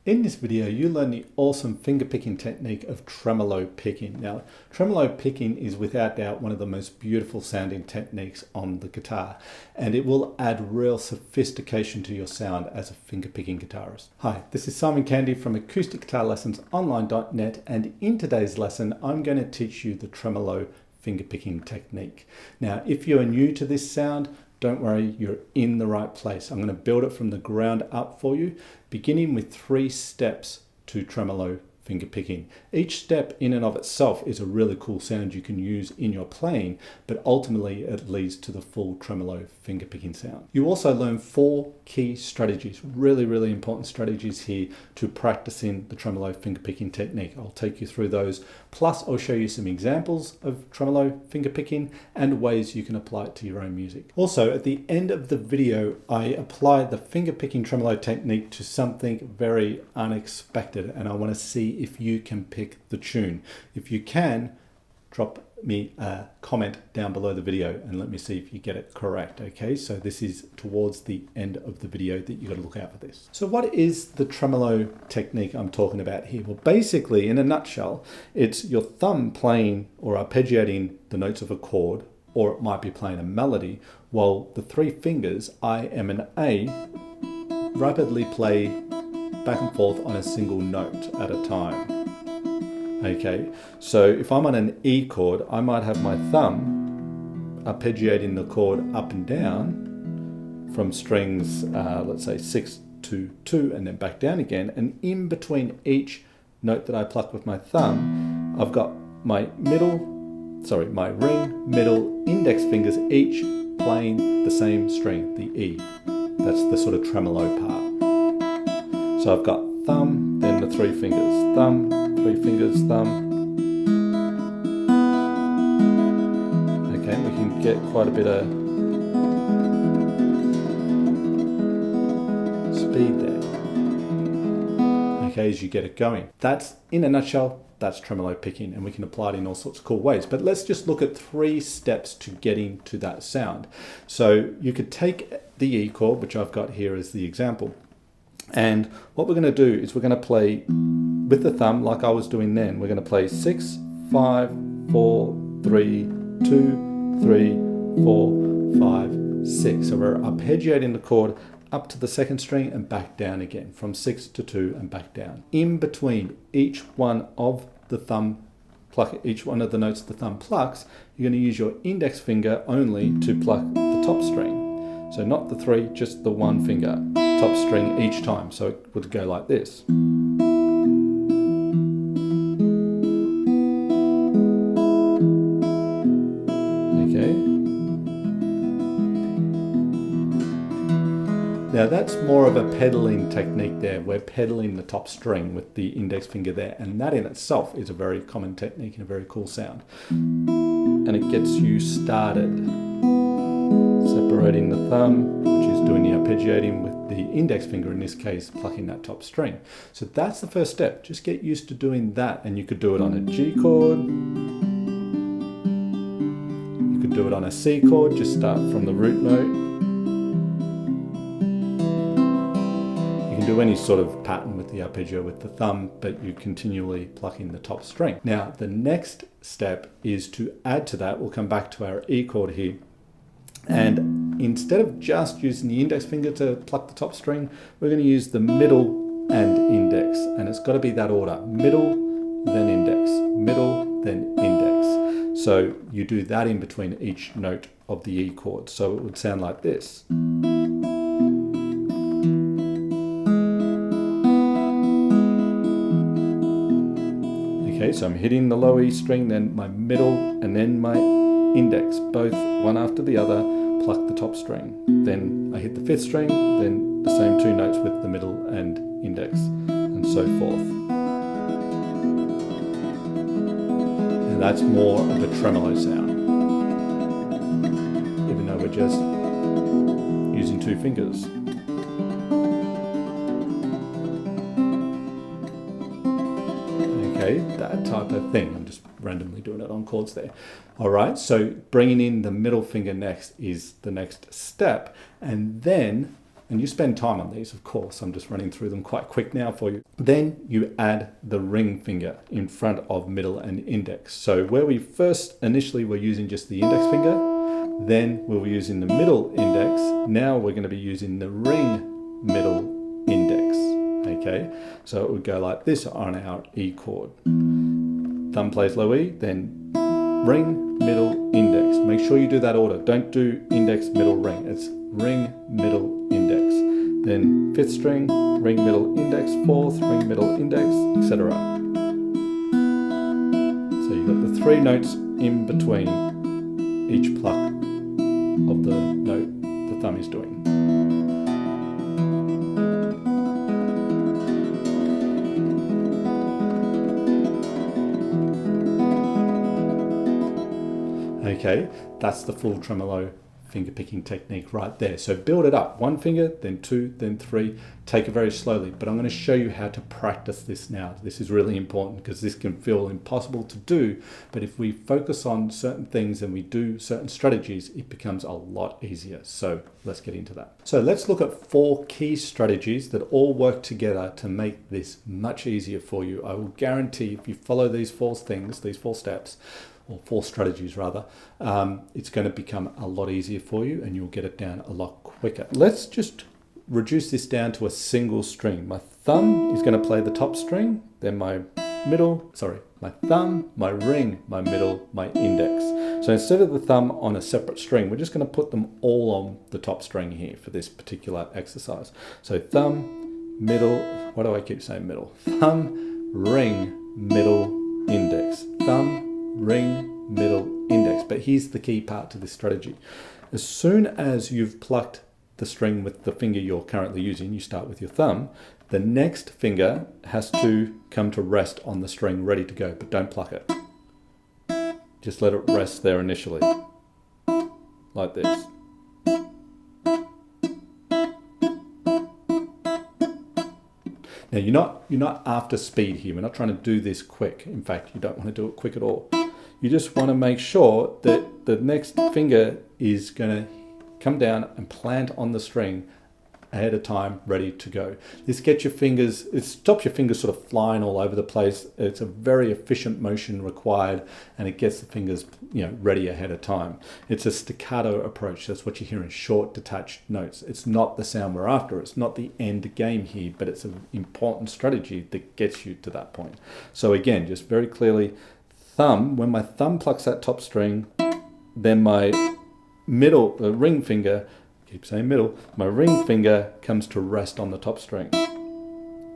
In this video, you learn the awesome finger picking technique of tremolo picking. Now, tremolo picking is without doubt one of the most beautiful sounding techniques on the guitar, and it will add real sophistication to your sound as a finger picking guitarist. Hi, this is Simon Candy from AcousticGuitarLessonsOnline.net, and in today's lesson, I'm going to teach you the tremolo finger picking technique. Now, if you're new to this sound, don't worry, you're in the right place. I'm going to build it from the ground up for you, beginning with 3 steps to tremolo finger picking. Each step in and of itself is a really cool sound you can use in your playing, but ultimately it leads to the full tremolo finger picking sound. You also learn 4 key strategies, really important strategies here to practicing the tremolo finger picking technique. I'll take you through those, plus I'll show you some examples of tremolo finger picking and ways you can apply it to your own music. Also, at the end of the video, I apply the finger picking tremolo technique to something very unexpected, and I want to see if you can pick the tune. If you can, drop me a comment down below the video and let me see if you get it correct. Okay, so this is towards the end of the video that you got to look out for this. So what is the tremolo technique I'm talking about here? Well, basically, in a nutshell, it's your thumb playing or arpeggiating the notes of a chord, or it might be playing a melody, while the 3 fingers, I, M, and A, rapidly play back and forth on a single note at a time. Okay, so if I'm on an E chord, I might have my thumb arpeggiating the chord up and down from strings, let's say 6 to 2, and then back down again. And in between each note that I pluck with my thumb, I've got my ring, middle, index fingers each playing the same string, the E. That's the sort of tremolo part. So I've got thumb, then the 3 fingers, thumb, 3 fingers, thumb. Okay, we can get quite a bit of speed there. Okay, as you get it going. That's, in a nutshell, that's tremolo picking, and we can apply it in all sorts of cool ways. But let's just look at 3 steps to getting to that sound. So you could take the E chord, which I've got here as the example, and what we're going to do is we're going to play with the thumb like I was doing then. We're going to play 6, 5, 4, 3, 2, 3, 4, 5, 6. So we're arpeggiating the chord up to the 2nd string and back down again, from 6 to 2 and back down. In between each one of the thumb each one of the notes the thumb plucks, you're going to use your index finger only to pluck the top string. So not the 3, just the 1 finger, top string each time. So it would go like this. Okay. Now that's more of a pedaling technique there. We're pedaling the top string with the index finger there, and that in itself is a very common technique and a very cool sound. And it gets you started. Separating the thumb, which is doing the arpeggiating, with the index finger, in this case, plucking that top string. So that's the first step. Just get used to doing that, and you could do it on a G chord. You could do it on a C chord, just start from the root note. You can do any sort of pattern with the arpeggio with the thumb, but you're continually plucking the top string. Now, the next step is to add to that. We'll come back to our E chord here. And instead of just using the index finger to pluck the top string, we're going to use the middle and index. And it's got to be that order. Middle, then index. Middle, then index. So you do that in between each note of the E chord. So it would sound like this. Okay, so I'm hitting the low E string, then my middle, and then my index, both one after the other, pluck the top string. Then I hit the 5th string, then the same 2 notes with the middle and index, and so forth. And that's more of a tremolo sound, even though we're just using 2 fingers. Okay, that type of thing. I'm just randomly doing it on chords there. All right, so bringing in the middle finger next is the next step. And then And you spend time on these, of course. I'm just running through them quite quick now for you. Then you add the ring finger in front of middle and index. So where we first initially were using just the index finger, then we were using the middle index. Now we're going to be using the ring middle index. Okay, so it would go like this on our E chord. Thumb plays low E, then ring, middle, index. Make sure you do that order. Don't do index, middle, ring. It's ring, middle, index. Then fifth string, ring, middle, index, fourth, ring, middle, index, etc. So you've got the 3 notes in between each pluck of the note the thumb is doing. Okay, that's the full tremolo finger picking technique right there. So build it up, 1 finger, then 2, then 3, take it very slowly. But I'm going to show you how to practice this now. This is really important because this can feel impossible to do, but if we focus on certain things and we do certain strategies, it becomes a lot easier. So let's get into that. So let's look at 4 key strategies that all work together to make this much easier for you. I will guarantee if you follow these 4 things, these 4 steps, or 4 strategies rather, it's going to become a lot easier for you and you'll get it down a lot quicker. Let's just reduce this down to a single string. My thumb is going to play the top string, then my thumb, my ring, my middle, my index. So instead of the thumb on a separate string, we're just going to put them all on the top string here for this particular exercise. So thumb, middle, why do I keep saying middle? Thumb, ring, middle, index. Thumb, ring, middle, index. But here's the key part to this strategy. As soon as you've plucked the string with the finger you're currently using, you start with your thumb, the next finger has to come to rest on the string ready to go, but don't pluck it. Just let it rest there initially, like this. Now you're not after speed here. We're not trying to do this quick. In fact, you don't want to do it quick at all. You just want to make sure that the next finger is going to come down and plant on the string ahead of time, ready to go. This gets your fingers, it stops your fingers sort of flying all over the place. It's a very efficient motion required and it gets the fingers, ready ahead of time. It's a staccato approach. That's what you hear in short detached notes. It's not the sound we're after. It's not the end game here, but it's an important strategy that gets you to that point. So again, just very clearly, thumb, when my thumb plucks that top string, then my middle, the ring finger, keep saying middle, my ring finger comes to rest on the top string.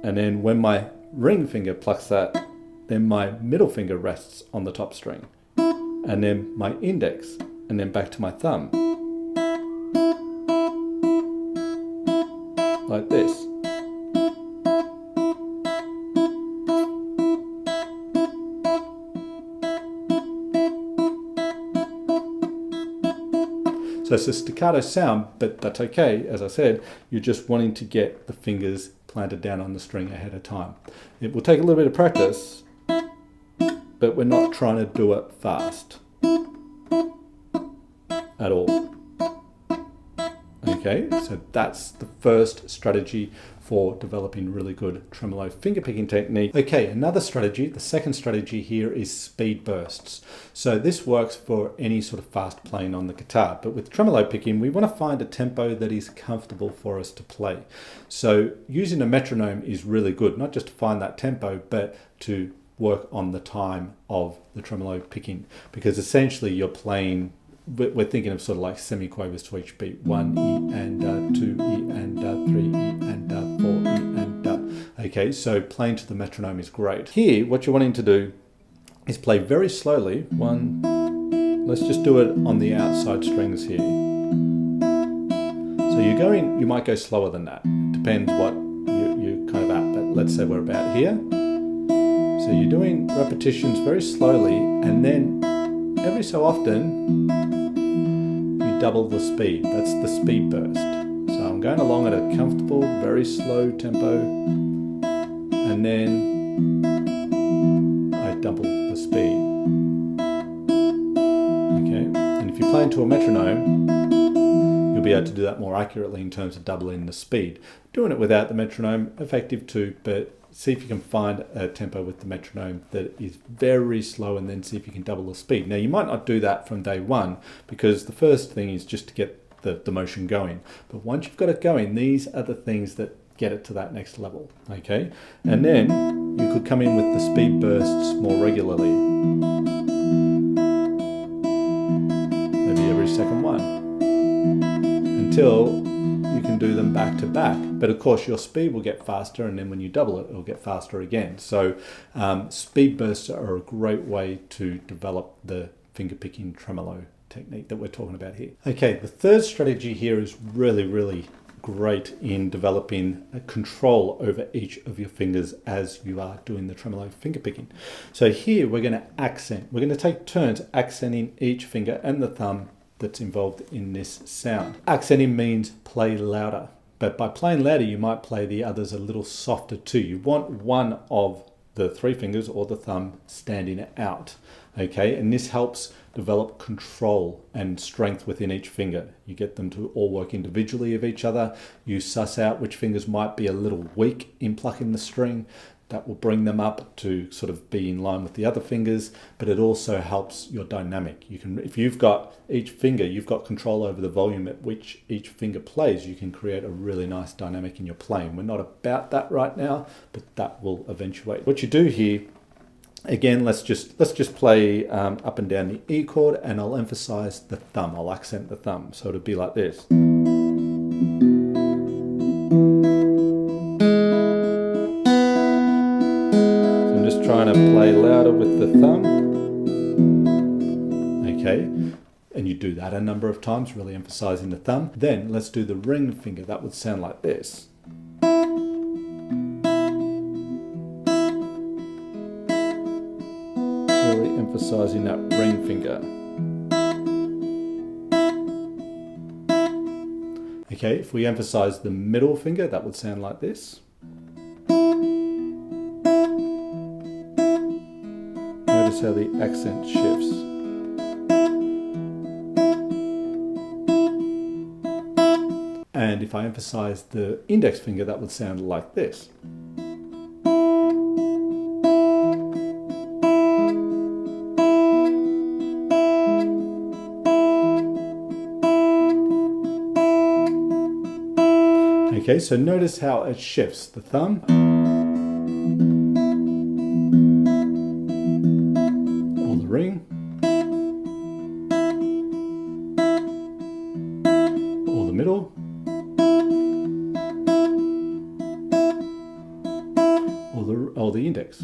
And then when my ring finger plucks that, then my middle finger rests on the top string. And then my index, and then back to my thumb. Like this. So it's a staccato sound, but that's okay. As I said, you're just wanting to get the fingers planted down on the string ahead of time. It will take a little bit of practice, but we're not trying to do it fast at all. Okay, so that's the first strategy for developing really good tremolo finger picking technique. Okay, another strategy, the second strategy here is speed bursts. So this works for any sort of fast playing on the guitar, but with tremolo picking, we want to find a tempo that is comfortable for us to play. So using a metronome is really good, not just to find that tempo, but to work on the time of the tremolo picking, because essentially you're playing, we're thinking of sort of like semiquavers to each beat. 1 E and 2 E and 3 E and 4 E and okay, so playing to the metronome is great. Here, what you're wanting to do is play very slowly. Let's just do it on the outside strings here. So you might go slower than that. Depends what you're kind of at, but let's say we're about here. So you're doing repetitions very slowly, and then every so often, you double the speed. That's the speed burst. So I'm going along at a comfortable, very slow tempo, and then I double the speed. Okay, and if you play into a metronome, you'll be able to do that more accurately in terms of doubling the speed. Doing it without the metronome, effective too, but see if you can find a tempo with the metronome that is very slow, and then see if you can double the speed. Now, you might not do that from day one, because the first thing is just to get the motion going. But once you've got it going, these are the things that get it to that next level, okay? And then you could come in with the speed bursts more regularly. Maybe every second one, until you can do them back to back. But of course your speed will get faster, and then when you double it, it'll get faster again. So speed bursts are a great way to develop the fingerpicking tremolo technique that we're talking about here. Okay, the third strategy here is really great in developing a control over each of your fingers as you are doing the tremolo fingerpicking. So here we're going to accent. We're going to take turns accenting each finger and the thumb that's involved in this sound. Accenting means play louder, but by playing louder you might play the others a little softer too. You want one of the three fingers or the thumb standing out, okay? And this helps develop control and strength within each finger. You get them to all work individually of each other. You suss out which fingers might be a little weak in plucking the string. That will bring them up to sort of be in line with the other fingers, but it also helps your dynamic. You can, if you've got each finger, you've got control over the volume at which each finger plays, you can create a really nice dynamic in your playing. We're not about that right now, but that will eventuate. What you do here, again, let's just play up and down the E chord, and I'll emphasize the thumb. I'll accent the thumb, so it'll be like this. Trying to play louder with the thumb, okay, and you do that a number of times, really emphasizing the thumb. Then let's do the ring finger. That would sound like this. Really emphasizing that ring finger. Okay, if we emphasize the middle finger, that would sound like this. Notice how the accent shifts. And if I emphasize the index finger, that would sound like this. Okay, so notice how it shifts. The thumb, or the ring, or the middle, or the index.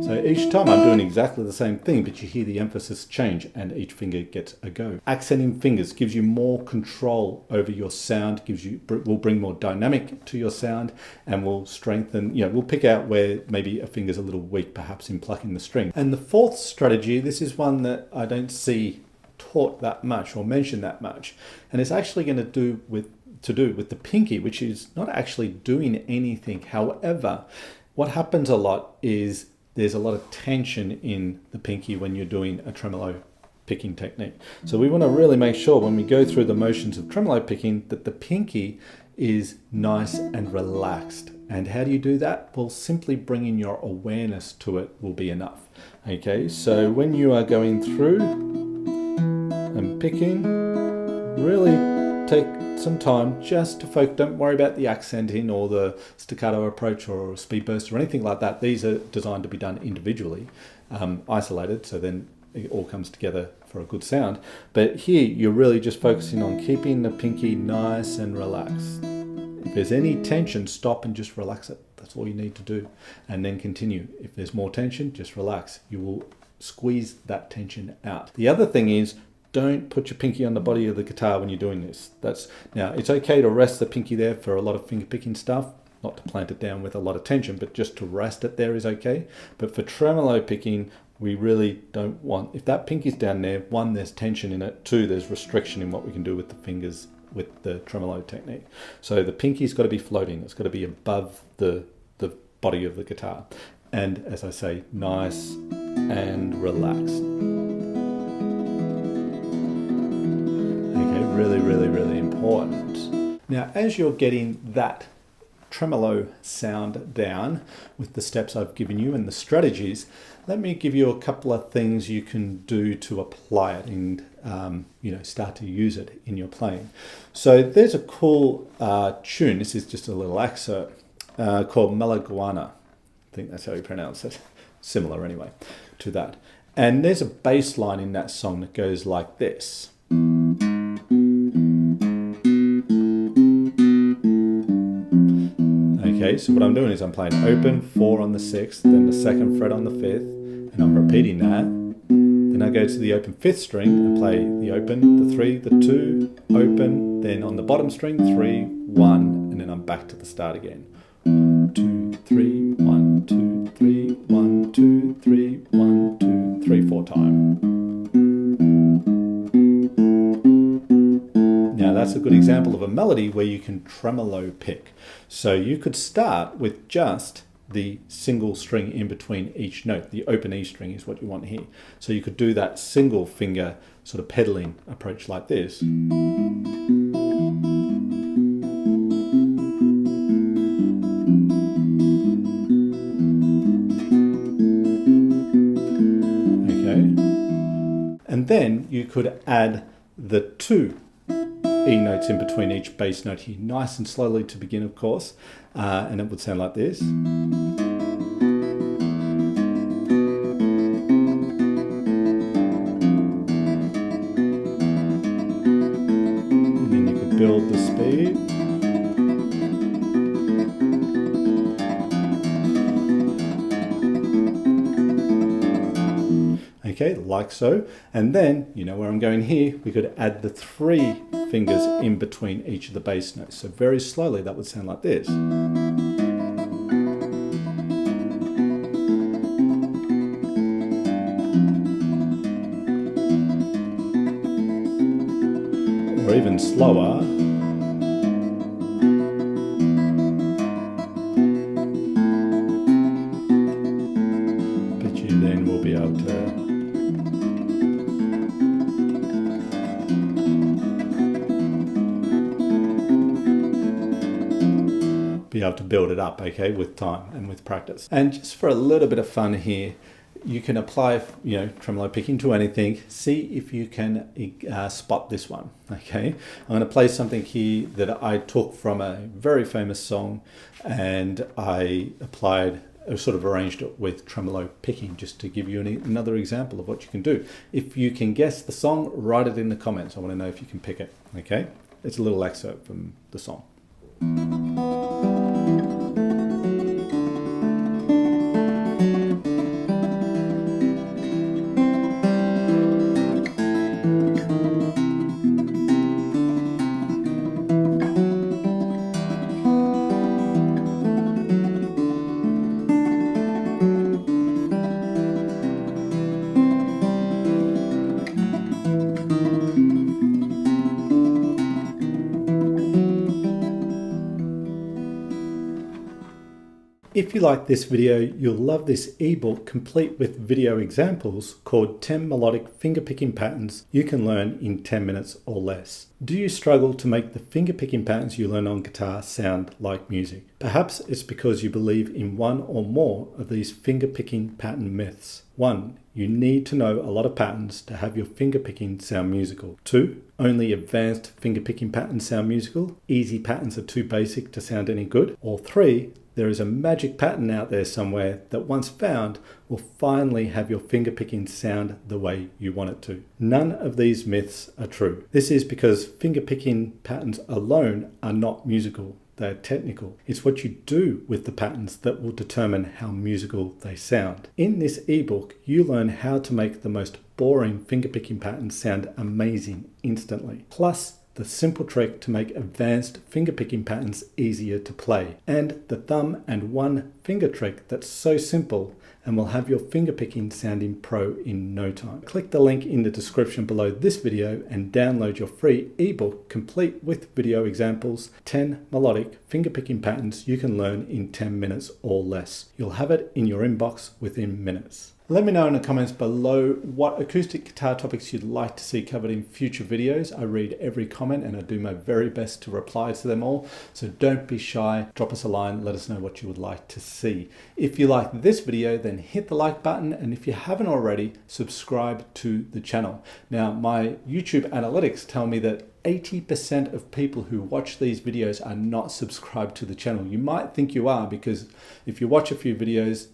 So each time I'm doing exactly the same thing, but you hear the emphasis change and each finger gets a go. Accenting fingers gives you more control over your sound, will bring more dynamic to your sound, and will strengthen, we'll pick out where maybe a finger's a little weak perhaps in plucking the string. And the fourth strategy, this is one that I don't see taught that much or mentioned that much, and it's actually going to do with the pinky, which is not actually doing anything. However, what happens a lot is there's a lot of tension in the pinky when you're doing a tremolo picking technique. So we want to really make sure when we go through the motions of tremolo picking that the pinky is nice and relaxed. And how do you do that? Well, simply bringing your awareness to it will be enough. Okay, so when you are going through and picking, really take some time just to focus. Don't worry about the accenting or the staccato approach or speed burst or anything like that. These are designed to be done individually, isolated, so then it all comes together for a good sound. But here you're really just focusing on keeping the pinky nice and relaxed. If there's any tension, stop and just relax it. That's all you need to do, and then continue. If there's more tension, just relax. You will squeeze that tension out. The other thing is, don't put your pinky on the body of the guitar when you're doing this. Now, it's okay to rest the pinky there for a lot of finger picking stuff, not to plant it down with a lot of tension, but just to rest it there is okay. But for tremolo picking, we really don't want, if that pinky's down there, one, there's tension in it, two, there's restriction in what we can do with the fingers with the tremolo technique. So the pinky's got to be floating, it's got to be above the body of the guitar. And as I say, nice and relaxed. really, really, really important. Now, as you're getting that tremolo sound down with the steps I've given you and the strategies, let me give you a couple of things you can do to apply it and start to use it in your playing. So there's a cool tune. This is just a little excerpt called Malaguana. I think that's how you pronounce it. Similar anyway to that. And there's a bass line in that song that goes like this. Okay, so what I'm doing is I'm playing open 4 on the 6th, then the 2nd fret on the 5th, and I'm repeating that. Then I go to the open 5th string and play the open, the 3, the 2, open, then on the bottom string 3, 1, and then I'm back to the start again. 2, 3, 1, 2, 3, 1, 2, 3, 1, 2, 3, 4 times. Now that's a good example of a melody where you can tremolo pick. So you could start with just the single string in between each note. The open E string is what you want here. So you could do that single finger sort of pedaling approach like this. And then you could add the 2 E notes in between each bass note here, nice and slowly to begin, of course, and it would sound like this. And then you could build the speed. Okay, like so. And then, you know where I'm going here, we could add the 3 fingers in between each of the bass notes. So very slowly that would sound like this. Or even slower. But you then will be able to build it up, okay, with time and with practice. And just for a little bit of fun here, you can apply, tremolo picking to anything. See if you can spot this one, okay? I'm going to play something here that I took from a very famous song, and I sort of arranged it with tremolo picking, just to give you another example of what you can do. If you can guess the song, write it in the comments. I want to know if you can pick it, okay? It's a little excerpt from the song. If you like this video, you'll love this ebook complete with video examples called 10 melodic fingerpicking patterns you can learn in 10 minutes or less. Do you struggle to make the fingerpicking patterns you learn on guitar sound like music? Perhaps it's because you believe in one or more of these fingerpicking pattern myths. 1. You need to know a lot of patterns to have your fingerpicking sound musical. 2. Only advanced fingerpicking patterns sound musical. Easy patterns are too basic to sound any good. Or 3. There is a magic pattern out there somewhere that once found will finally have your fingerpicking sound the way you want it to. None of these myths are true. This is because fingerpicking patterns alone are not musical. They are technical. It's what you do with the patterns that will determine how musical they sound. In this ebook, you learn how to make the most boring fingerpicking patterns sound amazing instantly. Plus, the simple trick to make advanced fingerpicking patterns easier to play, and the thumb and one finger trick that's so simple and will have your fingerpicking sounding pro in no time. Click the link in the description below this video and download your free ebook complete with video examples, 10 melodic fingerpicking patterns you can learn in 10 minutes or less. You'll have it in your inbox within minutes. Let me know in the comments below what acoustic guitar topics you'd like to see covered in future videos. I read every comment and I do my very best to reply to them all. So don't be shy, drop us a line, let us know what you would like to see. If you like this video, then hit the like button, and if you haven't already, subscribe to the channel. Now, my YouTube analytics tell me that 80% of people who watch these videos are not subscribed to the channel. You might think you are, because if you watch a few videos,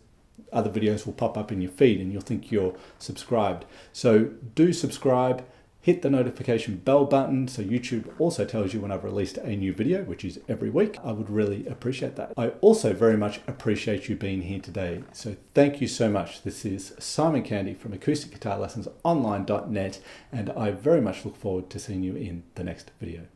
other videos will pop up in your feed and you'll think you're subscribed. So do subscribe, hit the notification bell button so YouTube also tells you when I've released a new video, which is every week. I would really appreciate that. I also very much appreciate you being here today. So thank you so much. This is Simon Candy from acousticguitarlessonsonline.net, and I very much look forward to seeing you in the next video.